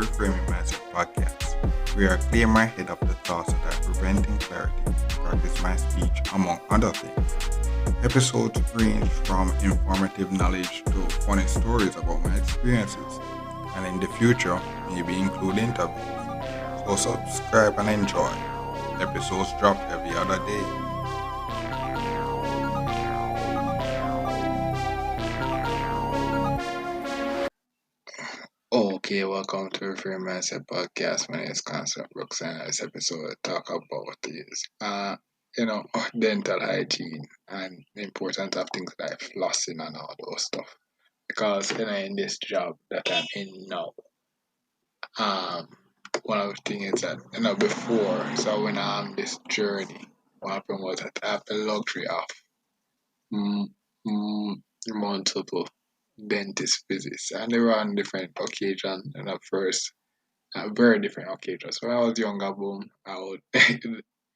Reframing Mindset podcast, where I clear my head of the thoughts that are preventing clarity, practice my speech, among other things. Episodes range from informative knowledge to funny stories about my experiences, and in the future, maybe include interviews. So subscribe and enjoy. Episodes drop every other day. Okay, welcome to Reframe Mindset Podcast. My name is Concept Brooks, and this episode I talk about is dental hygiene and the importance of things like flossing and all those stuff. Because in this job that I'm in now, um one of the things is that before, so when I'm on this journey, what happened was that I have the luxury of mm, mm, multiple dentist visits, and they were on different occasions. And at first, very different occasions. When I was younger, boom, I would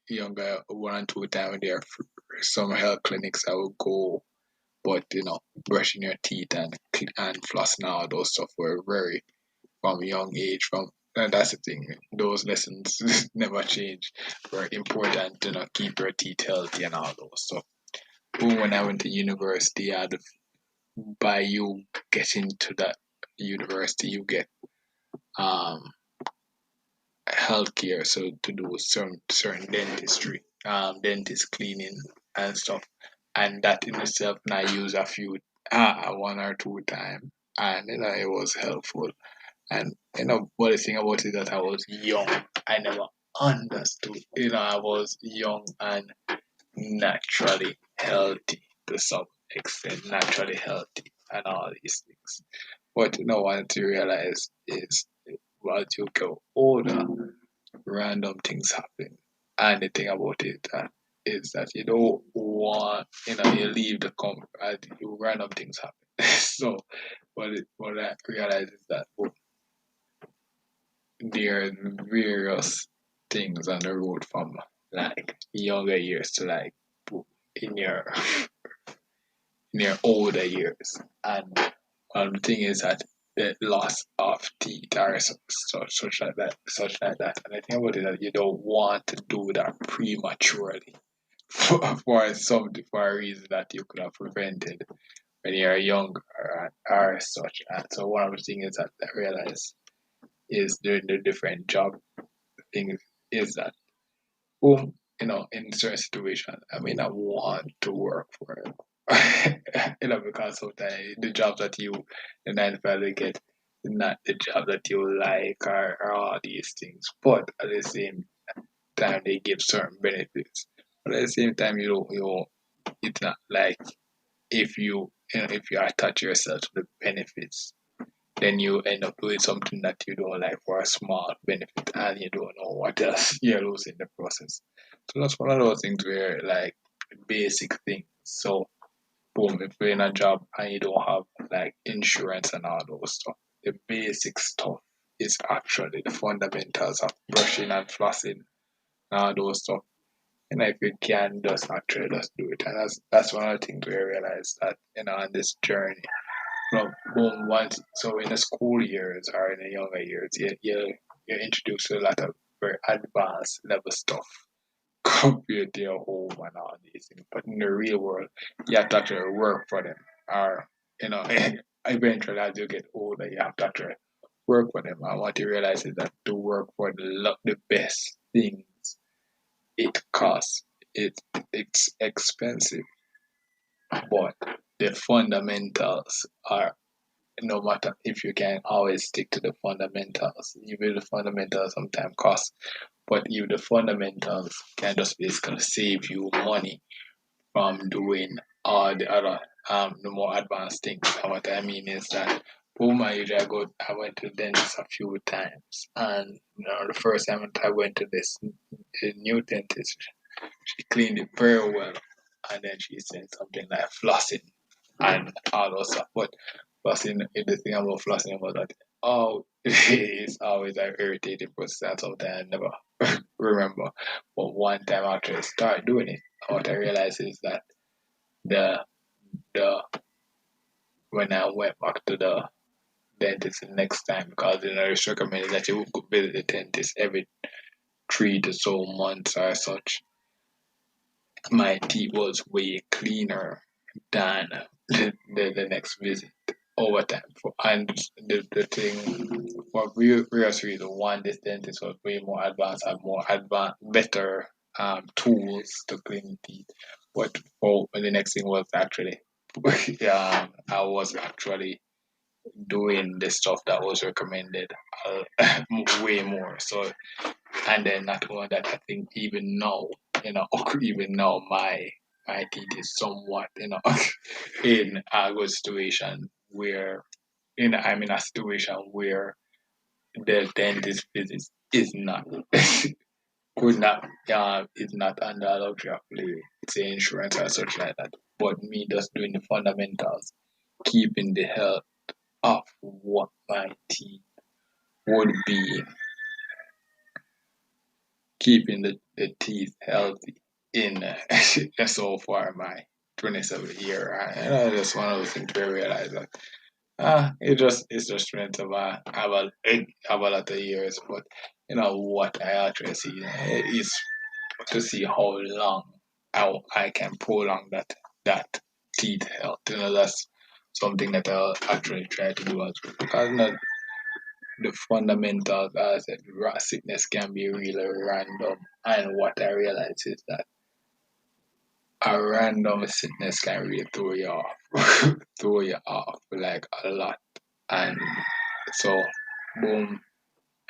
younger 1 and 2 times there for some health clinics. I would go, but brushing your teeth and flossing and all those stuff were very from a young age. From and that's the thing; those lessons never change. Very important to keep your teeth healthy and all those stuff. Boom, when I went to university, by you getting to that university, you get um healthcare, so to do certain dentistry, dentist cleaning and stuff, and that in itself, and I use a few, 1 or 2 times, and it was helpful. And but the thing about it that I was young, I never understood. I was young and naturally healthy to some extent, naturally healthy and all these things. What once you realize is, as you go older, random things happen. And the thing about it is that you don't want, you leave the comfort, and random things happen. So, what I realize is that there are various things on the road from like younger years to like in your in your older years. And the thing is that the loss of teeth or such like that. And I think about it that you don't want to do that prematurely for a reason that you could have prevented when you're younger or such. And so one of the things is that I realize is during the different job things is that in certain situations, I may not want to work for it. Because sometimes the jobs that the 9 to 5 they get, not the job that you like, or all these things. But at the same time, they give certain benefits. But at the same time, it's not like if you attach yourself to the benefits, then you end up doing something that you don't like for a small benefit, and you don't know what else you're losing in the process. So that's one of those things where like basic things. So boom, if you're in a job and you don't have like insurance and all those stuff, the basic stuff is actually the fundamentals of brushing and flossing and all those stuff. And if you can just actually just do it. And that's one of the things we realize that, on this journey. Boom, once so in the school years or in the younger years, you're introduced to a lot of very advanced level stuff compared to your home and all these things. But in the real world, you have to actually work for them. Or, eventually as you get older, you have to actually work for them. And what you realize is that to work for the best things, it costs. It's expensive, but the fundamentals are, no matter if you can always stick to the fundamentals. Even the fundamentals sometimes cost, but if the fundamentals can just basically save you money from doing all the other the more advanced things. And what I mean is that I went to the dentist a few times, and the first time I went to this new dentist, she cleaned it very well, and then she said something like flossing and all those stuff. But flossing, the thing about flossing was that it's always an irritating process, and sometimes I never remember. But one time I actually started doing it, what I realized is that the the when I went back to dentist the next time because it's recommended that you go visit the dentist every 3 to so months or such. My teeth was way cleaner than the next visit over time. And the thing for various reasons, one, this dentist was way more advanced, had more advanced, better tools to clean teeth. But for the next thing was actually, I was actually doing the stuff that was recommended way more. So, and then not only that, I think even now, even now, my teeth is somewhat, in a good situation where, I'm in a situation where the dentist visit is not, could not, is not under a luxury of say insurance or such like that. But me just doing the fundamentals, keeping the health of what my teeth would be, keeping the teeth healthy in so far my 27th year. And I just one of those things to realize that it's just trying to have a lot of years, but what I actually see is to see how I can prolong that teeth health. That's something that I'll actually try to do as well. Because the fundamentals, as I said, sickness can be really random. And what I realize is that a random sickness can really throw you off, throw you off like a lot. And so, boom,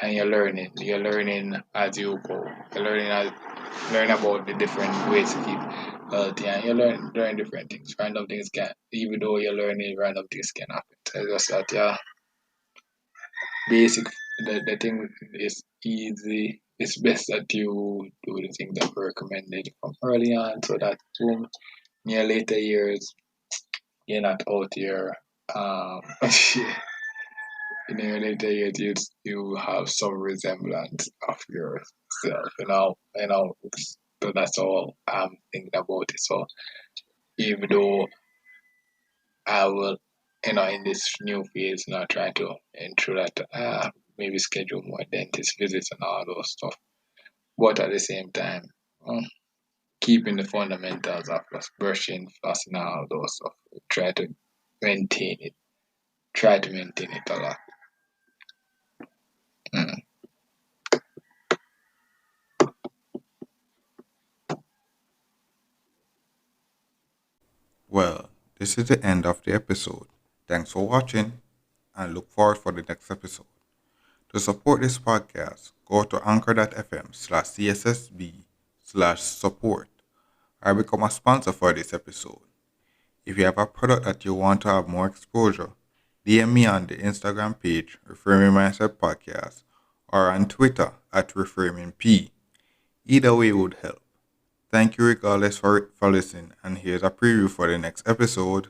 and you're learning as you go. Learn about the different ways to keep healthy, and you learn different things. Random things can, even though you're learning, random things can happen. So it's just that, yeah, basic. The thing is easy. It's best that you do the thing that we recommended from early on, so that boom, in your later years, you're not out here. In your later years, you have some resemblance of yourself. So that's all I'm thinking about it. So even though I will, in this new phase, now try to ensure that maybe schedule more dentist visits and all those stuff. But at the same time, um, keeping the fundamentals of just brushing, flossing, and all those stuff. Try to maintain it. Try to maintain it a lot. Mm. Well, this is the end of the episode. Thanks for watching and look forward for the next episode. To support this podcast, go to anchor.fm/cssb/support or become a sponsor for this episode. If you have a product that you want to have more exposure, DM me on the Instagram page Reframing Mindset Podcast or on Twitter at ReframingP. Either way would help. Thank you regardless for listening, and here's a preview for the next episode.